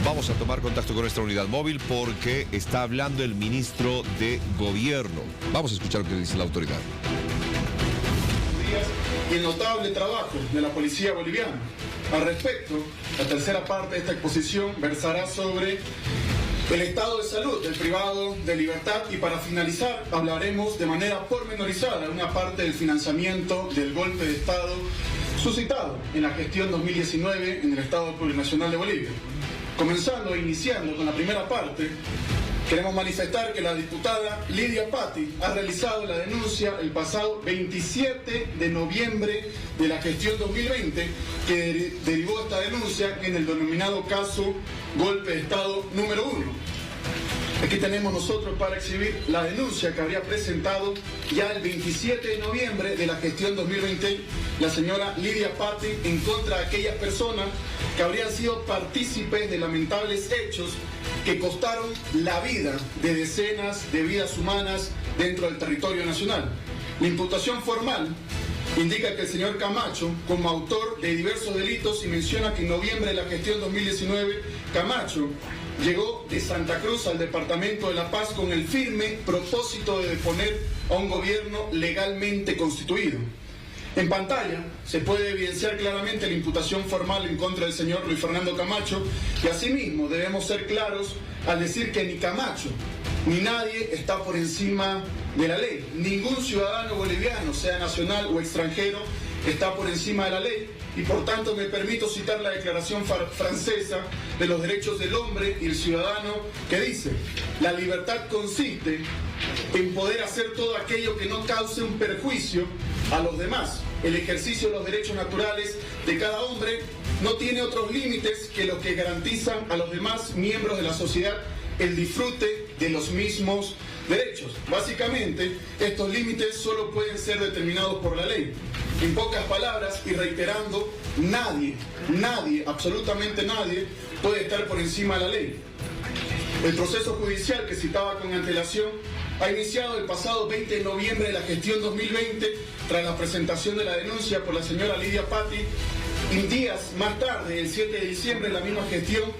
Vamos a tomar contacto con nuestra unidad móvil porque está hablando el ministro de Gobierno. Vamos a escuchar lo que dice la autoridad. Y el notable trabajo de la policía boliviana. Al respecto, la tercera parte de esta exposición versará sobre el estado de salud del privado de libertad y para finalizar hablaremos de manera pormenorizada una parte del financiamiento del golpe de Estado suscitado en la gestión 2019 en el Estado Plurinacional de Bolivia. Comenzando e iniciando con la primera parte, queremos manifestar que la diputada Lidia Patti ha realizado la denuncia el pasado 27 de noviembre de la gestión 2020 que derivó esta denuncia en el denominado caso Golpe de Estado número 1. Aquí tenemos nosotros para exhibir la denuncia que habría presentado ya el 27 de noviembre de la gestión 2020 la señora Lidia Patti en contra de aquellas personas que habrían sido partícipes de lamentables hechos que costaron la vida de decenas de vidas humanas dentro del territorio nacional. La imputación formal indica que el señor Camacho, como autor de diversos delitos, y menciona que en noviembre de la gestión 2019, Camacho llegó de Santa Cruz al departamento de La Paz con el firme propósito de deponer a un gobierno legalmente constituido. En pantalla se puede evidenciar claramente la imputación formal en contra del señor Luis Fernando Camacho y asimismo debemos ser claros al decir que ni Camacho ni nadie está por encima de la ley. Ningún ciudadano boliviano, sea nacional o extranjero, está por encima de la ley y por tanto me permito citar la declaración francesa de los derechos del hombre y el ciudadano que dice: la libertad consiste en poder hacer todo aquello que no cause un perjuicio a los demás. El ejercicio de los derechos naturales de cada hombre no tiene otros límites que los que garantizan a los demás miembros de la sociedad el disfrute de los mismos derechos. Básicamente, estos límites solo pueden ser determinados por la ley. En pocas palabras y reiterando, nadie, absolutamente nadie, puede estar por encima de la ley. El proceso judicial que citaba con antelación ha iniciado el pasado 20 de noviembre de la gestión 2020 tras la presentación de la denuncia por la señora Lidia Patti y días más tarde, el 7 de diciembre, la misma gestión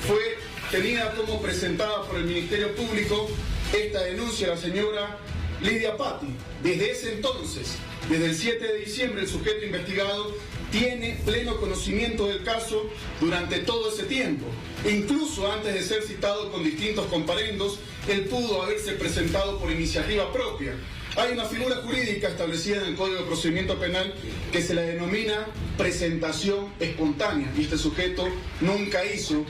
fue tenida como presentada por el Ministerio Público esta denuncia a la señora Lidia Patti. Desde ese entonces, desde el 7 de diciembre, el sujeto investigado tiene pleno conocimiento del caso durante todo ese tiempo. Incluso antes de ser citado con distintos comparendos, él pudo haberse presentado por iniciativa propia. Hay una figura jurídica establecida en el Código de Procedimiento Penal que se la denomina presentación espontánea y este sujeto nunca hizo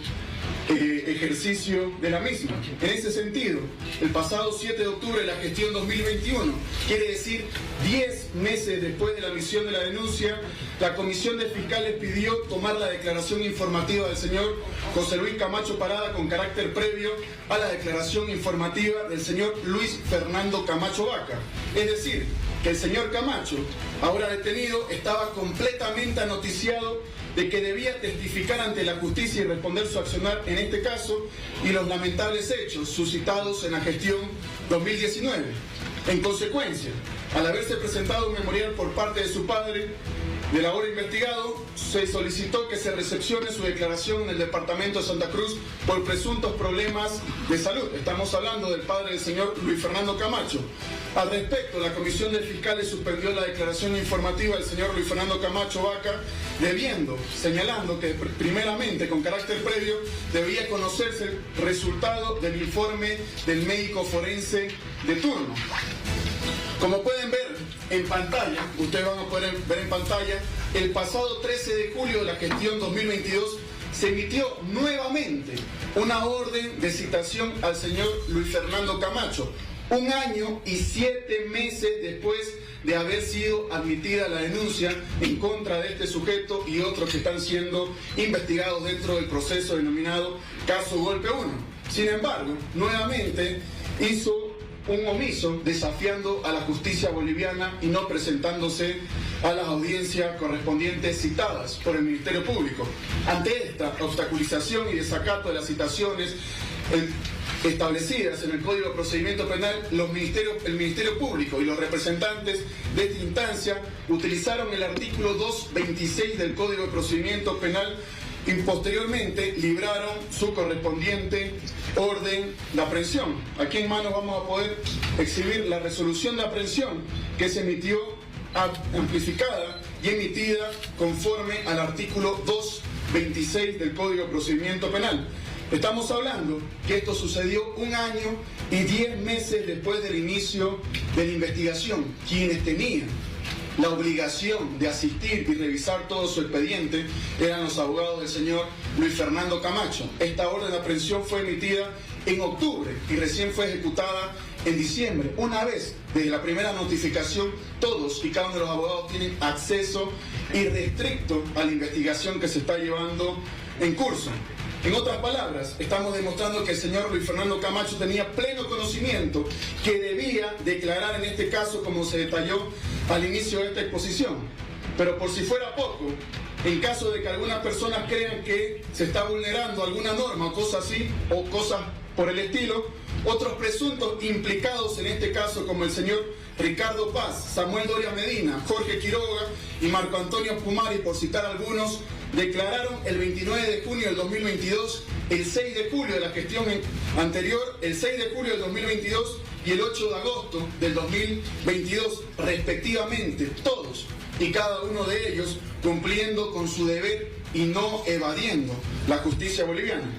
ejercicio de la misma. En ese sentido, el pasado 7 de octubre de la gestión 2021, quiere decir 10 meses después de la emisión de la denuncia, la Comisión de Fiscales pidió tomar la declaración informativa del señor José Luis Camacho Parada con carácter previo a la declaración informativa del señor Luis Fernando Camacho Vaca. Es decir, que el señor Camacho, ahora detenido, estaba completamente anoticiado de que debía testificar ante la justicia y responder su accionar en este caso y los lamentables hechos suscitados en la gestión 2019. En consecuencia, al haberse presentado un memorial por parte de su padre del ahora investigado, se solicitó que se recepcione su declaración en el departamento de Santa Cruz por presuntos problemas de salud. Estamos hablando del padre del señor Luis Fernando Camacho. Al respecto, la Comisión de Fiscales suspendió la declaración informativa del señor Luis Fernando Camacho Vaca, señalando que primeramente, con carácter previo, debía conocerse el resultado del informe del médico forense de turno. Como pueden ver en pantalla, ustedes van a poder ver en pantalla, el pasado 13 de julio de la gestión 2022 se emitió nuevamente una orden de citación al señor Luis Fernando Camacho, 1 año y 7 meses después de haber sido admitida la denuncia en contra de este sujeto y otros que están siendo investigados dentro del proceso denominado Caso Golpe 1. Sin embargo, nuevamente hizo un omiso desafiando a la justicia boliviana y no presentándose a las audiencias correspondientes citadas por el Ministerio Público. Ante esta obstaculización y desacato de las citaciones establecidas en el Código de Procedimiento Penal, el Ministerio Público y los representantes de esta instancia utilizaron el artículo 226 del Código de Procedimiento Penal y posteriormente libraron su correspondiente orden de aprehensión. Aquí en manos vamos a poder exhibir la resolución de aprehensión que se emitió amplificada y emitida conforme al artículo 226 del Código de Procedimiento Penal. Estamos hablando que esto sucedió 1 año y 10 meses después del inicio de la investigación. Quienes tenían la obligación de asistir y revisar todo su expediente eran los abogados del señor Luis Fernando Camacho. Esta orden de aprehensión fue emitida en octubre y recién fue ejecutada en diciembre. Una vez desde la primera notificación, todos y cada uno de los abogados tienen acceso irrestricto a la investigación que se está llevando en curso. En otras palabras, estamos demostrando que el señor Luis Fernando Camacho tenía pleno conocimiento que debía declarar en este caso, como se detalló al inicio de esta exposición. Pero por si fuera poco, en caso de que algunas personas crean que se está vulnerando alguna norma o cosas así, o cosas por el estilo, otros presuntos implicados en este caso, como el señor Ricardo Paz, Samuel Doria Medina, Jorge Quiroga y Marco Antonio Pumari, por citar algunos, declararon el 29 de junio del 2022, el 6 de julio de la gestión anterior, el 6 de julio del 2022 y el 8 de agosto del 2022, respectivamente, todos y cada uno de ellos cumpliendo con su deber y no evadiendo la justicia boliviana.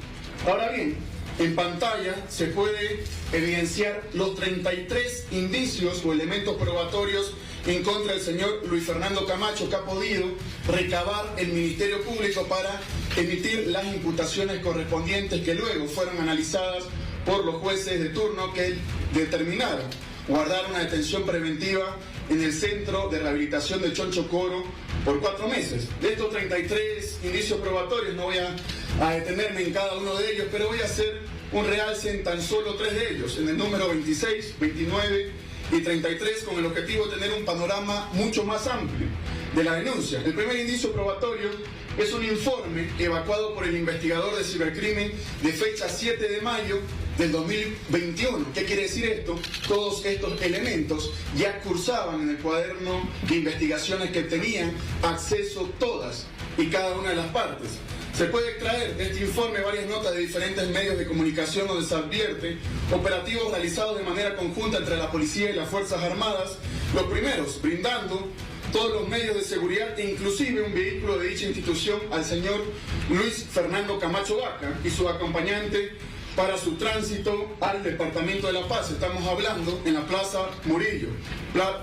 Ahora bien, en pantalla se puede evidenciar los 33 indicios o elementos probatorios en contra del señor Luis Fernando Camacho que ha podido recabar el Ministerio Público para emitir las imputaciones correspondientes que luego fueron analizadas por los jueces de turno que determinaron guardar una detención preventiva en el Centro de Rehabilitación de Choncho Coro por 4 meses. De estos 33 indicios probatorios no voy a detenerme en cada uno de ellos, pero voy a hacer un realce en tan solo 3 de ellos, en el número 26, 29 y 33, con el objetivo de tener un panorama mucho más amplio de la denuncia. El primer indicio probatorio es un informe evacuado por el investigador de cibercrimen de fecha 7 de mayo del 2021. ¿Qué quiere decir esto? Todos estos elementos ya cursaban en el cuaderno de investigaciones que tenían acceso todas y cada una de las partes. Se puede extraer de este informe varias notas de diferentes medios de comunicación donde se advierte operativos realizados de manera conjunta entre la policía y las Fuerzas Armadas, los primeros brindando todos los medios de seguridad e inclusive un vehículo de dicha institución al señor Luis Fernando Camacho Vaca y su acompañante para su tránsito al Departamento de La Paz. Estamos hablando en la Plaza Murillo,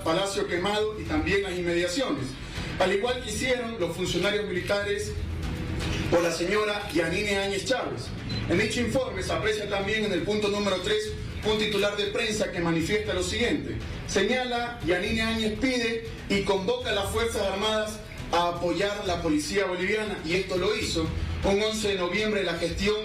Palacio Quemado y también las inmediaciones. Al igual que hicieron los funcionarios militares por la señora Yanine Áñez Chávez. En dicho informe se aprecia también en el punto número 3 un titular de prensa que manifiesta lo siguiente. Señala, Yanine Áñez pide y convoca a las Fuerzas Armadas a apoyar la policía boliviana, y esto lo hizo un 11 de noviembre de la gestión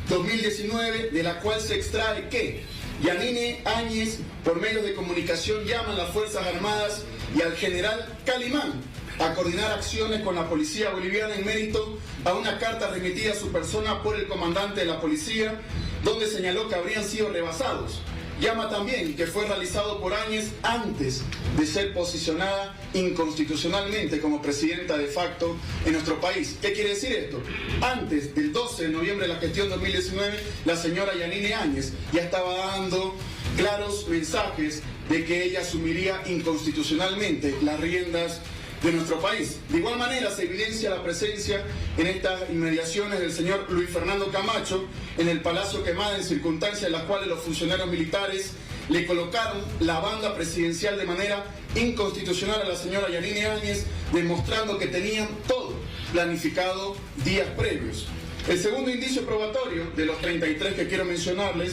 2019, de la cual se extrae que Yanine Áñez, por medios de comunicación, llama a las Fuerzas Armadas y al general Calimán a coordinar acciones con la policía boliviana en mérito a una carta remitida a su persona por el comandante de la policía, donde señaló que habrían sido rebasados. Llama también que fue realizado por Áñez antes de ser posicionada inconstitucionalmente como presidenta de facto en nuestro país. ¿Qué quiere decir esto? Antes del 12 de noviembre de la gestión 2019, la señora Yanine Áñez ya estaba dando claros mensajes de que ella asumiría inconstitucionalmente las riendas de nuestro país. De igual manera se evidencia la presencia en estas inmediaciones del señor Luis Fernando Camacho en el Palacio Quemado en circunstancias en las cuales los funcionarios militares le colocaron la banda presidencial de manera inconstitucional a la señora Yanine Áñez, demostrando que tenían todo planificado días previos. El segundo indicio probatorio de los 33 que quiero mencionarles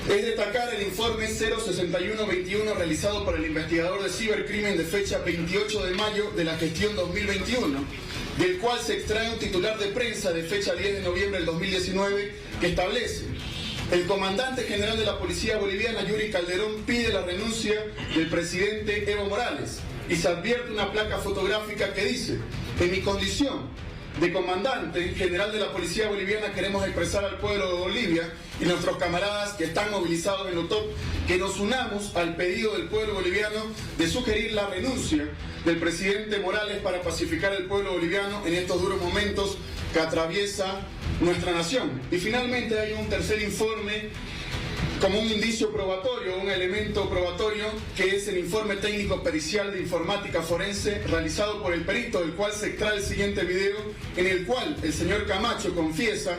es destacar el informe 06121 realizado por el investigador de cibercrimen de fecha 28 de mayo de la gestión 2021, del cual se extrae un titular de prensa de fecha 10 de noviembre del 2019 que establece: el comandante general de la policía boliviana, Yuri Calderón, pide la renuncia del presidente Evo Morales, y se advierte una placa fotográfica que dice: en mi condición de comandante general de la policía boliviana queremos expresar al pueblo de Bolivia y nuestros camaradas que están movilizados en la UTOP que nos unamos al pedido del pueblo boliviano de sugerir la renuncia del presidente Morales para pacificar el pueblo boliviano en estos duros momentos que atraviesa nuestra nación. Y finalmente hay un tercer informe como un indicio probatorio, un elemento probatorio, que es el informe técnico pericial de informática forense realizado por el perito, del cual se extrae el siguiente video, en el cual el señor Camacho confiesa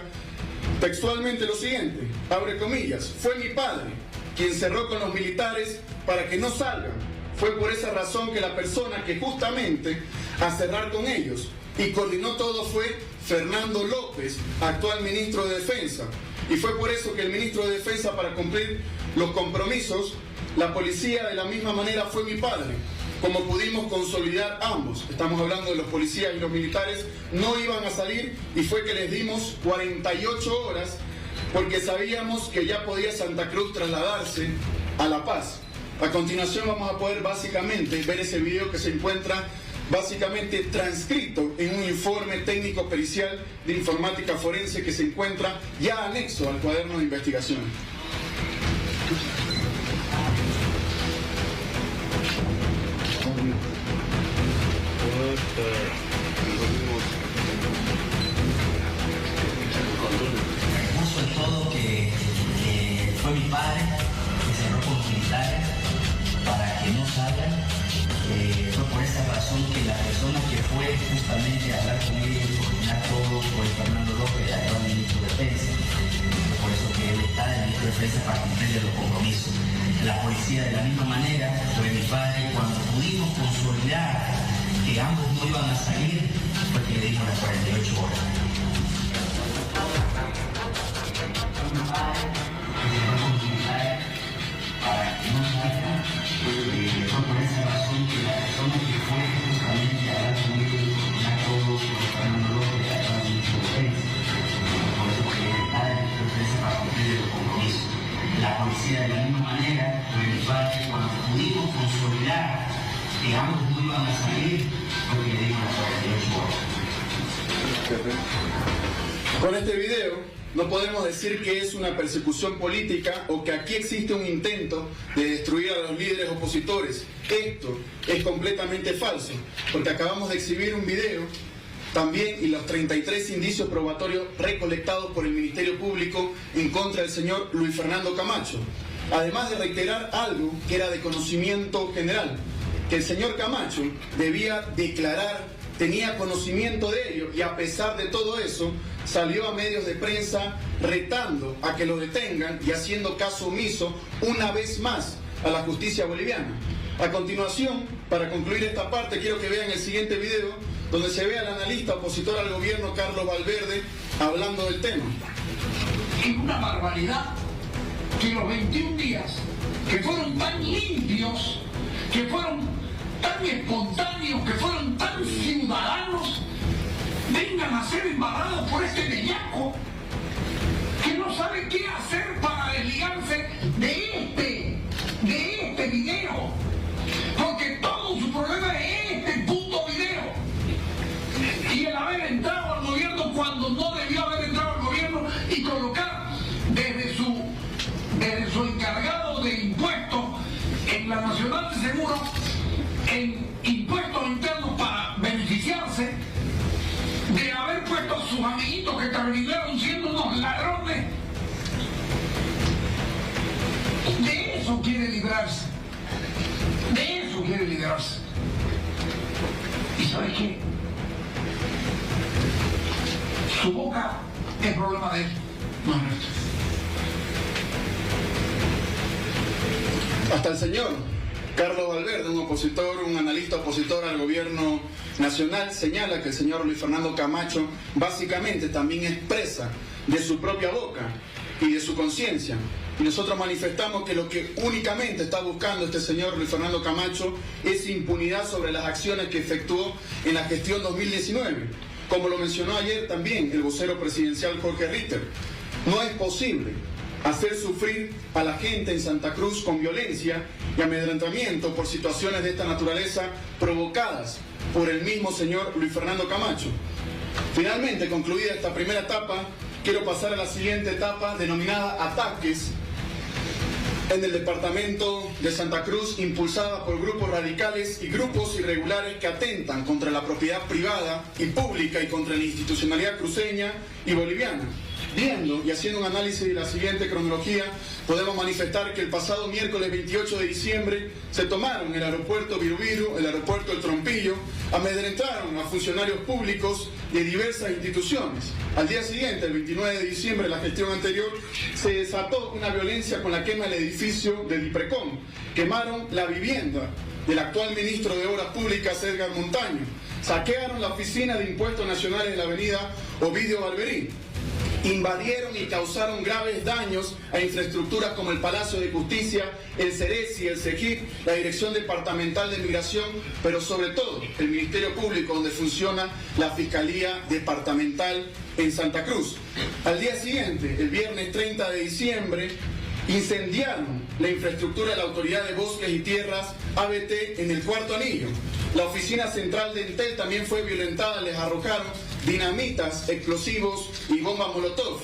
textualmente lo siguiente, abre comillas: fue mi padre quien cerró con los militares para que no salgan. Fue por esa razón que la persona que justamente a cerrar con ellos y coordinó todo fue Fernando López, actual ministro de Defensa. Y fue por eso que el ministro de Defensa, para cumplir los compromisos, la policía de la misma manera fue mi padre. Como pudimos consolidar ambos, estamos hablando de los policías y los militares, no iban a salir y fue que les dimos 48 horas porque sabíamos que ya podía Santa Cruz trasladarse a La Paz. A continuación vamos a poder básicamente ver ese video que se encuentra básicamente transcrito en un informe técnico pericial de informática forense que se encuentra ya anexo al cuaderno de investigación. Puso en todo que fue mi padre que cerró con los militares para que no salgan. Fue por esa razón que la persona que fue justamente a hablar con ellos, coordinar todo, fue Fernando López, el ministro de Defensa. Por eso que él está en el ministro de Defensa para cumplir los compromisos. La policía de la misma manera fue mi padre. Cuando pudimos consolidar que ambos no iban a salir, fue que le dimos las 48 horas. Mi padre, que cerró con los militares para que no salgan. Fue por esa razón que la persona que fue justamente a hablar con ellos, coordinar todo, fue Fernando López, el ministro de Defensa. Por eso que él está en el ministro de Defensa para cumplir los compromisos. La policía de la misma manera, fue mi padre, cuando pudimos consolidar que ambos no iban a salir, fue que le dimos las 48 horas. Con este video no podemos decir que es una persecución política o que aquí existe un intento de destruir a los líderes opositores. Esto es completamente falso, porque acabamos de exhibir un video también y los 33 indicios probatorios recolectados por el Ministerio Público en contra del señor Luis Fernando Camacho. Además de reiterar algo que era de conocimiento general, que el señor Camacho debía declarar, tenía conocimiento de ello y a pesar de todo eso salió a medios de prensa retando a que lo detengan y haciendo caso omiso una vez más a la justicia boliviana. A continuación, para concluir esta parte, quiero que vean el siguiente video donde se ve al analista opositor al gobierno Carlos Valverde hablando del tema. Es una barbaridad que los 21 días que fueron tan limpios, que fueron tan espontáneos, que fueron tan ciudadanos, vengan a ser embarrados por este bellaco que no sabe qué hacer para desligarse de este video, porque todo su problema es este puto video y el haber entrado al gobierno cuando no debió haber entrado al gobierno y colocar desde su encargado de impuestos en la Nacional de Seguros en impuestos internos para beneficiarse, de haber puesto a sus amiguitos que terminaron siendo unos ladrones. De eso quiere librarse. De eso quiere librarse. ¿Y sabes qué? Su boca es problema de él, no es nuestro. Hasta el señor Carlos Valverde, un opositor, un analista opositor al gobierno nacional, señala que el señor Luis Fernando Camacho básicamente también expresa de su propia boca y de su conciencia. Y nosotros manifestamos que lo que únicamente está buscando este señor Luis Fernando Camacho es impunidad sobre las acciones que efectuó en la gestión 2019. Como lo mencionó ayer también el vocero presidencial Jorge Ritter, no es posible hacer sufrir a la gente en Santa Cruz con violencia y amedrentamiento por situaciones de esta naturaleza provocadas por el mismo señor Luis Fernando Camacho. Finalmente, concluida esta primera etapa, quiero pasar a la siguiente etapa denominada ataques en el departamento de Santa Cruz, impulsada por grupos radicales y grupos irregulares que atentan contra la propiedad privada y pública y contra la institucionalidad cruceña y boliviana. Viendo y haciendo un análisis de la siguiente cronología, podemos manifestar que el pasado miércoles 28 de diciembre se tomaron el aeropuerto Virubiru, el aeropuerto El Trompillo, amedrentaron a funcionarios públicos de diversas instituciones. Al día siguiente, el 29 de diciembre, la gestión anterior, se desató una violencia con la quema del edificio del DIPRECON. Quemaron la vivienda del actual ministro de Obras Públicas, Edgar Montaño. Saquearon la oficina de Impuestos Nacionales de la avenida Ovidio Barberí. Invadieron y causaron graves daños a infraestructuras como el Palacio de Justicia, el CERESI, el CEGIP, la Dirección Departamental de Migración, pero sobre todo el Ministerio Público, donde funciona la Fiscalía Departamental en Santa Cruz. Al día siguiente, el viernes 30 de diciembre, incendiaron la infraestructura de la Autoridad de Bosques y Tierras, ABT, en el Cuarto Anillo. La oficina central de Entel también fue violentada, les arrojaron dinamitas, explosivos y bombas molotov.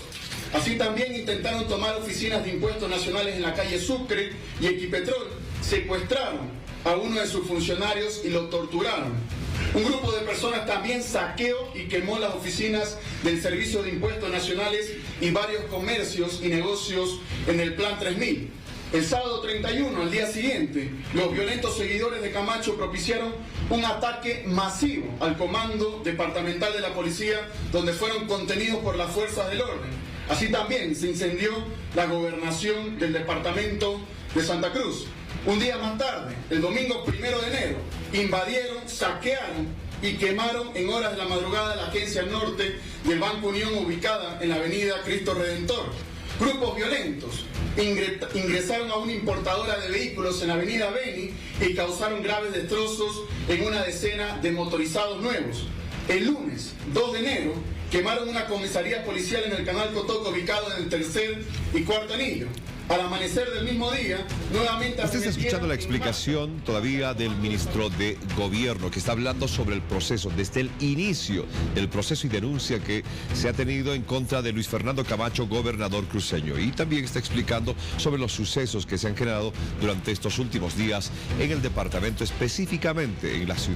Así también intentaron tomar oficinas de Impuestos Nacionales en la calle Sucre y Equipetrol. Secuestraron a uno de sus funcionarios y lo torturaron. Un grupo de personas también saqueó y quemó las oficinas del Servicio de Impuestos Nacionales y varios comercios y negocios en el Plan 3000. El sábado 31, al día siguiente, los violentos seguidores de Camacho propiciaron un ataque masivo al Comando Departamental de la Policía, donde fueron contenidos por las fuerzas del orden. Así también se incendió la gobernación del departamento de Santa Cruz. Un día más tarde, el domingo 1 de enero, invadieron, saquearon y quemaron en horas de la madrugada la agencia norte del Banco Unión, ubicada en la avenida Cristo Redentor. Grupos violentos ingresaron a una importadora de vehículos en la avenida Beni y causaron graves destrozos en una decena de motorizados nuevos. El lunes 2 de enero quemaron una comisaría policial en el canal Cotoco, ubicado en el tercer y cuarto anillo. Al amanecer del mismo día, nuevamente... Usted está escuchando la explicación todavía del ministro de Gobierno, que está hablando sobre el proceso, desde el inicio del proceso y denuncia que se ha tenido en contra de Luis Fernando Camacho, gobernador cruceño. Y también está explicando sobre los sucesos que se han generado durante estos últimos días en el departamento, específicamente en la ciudad.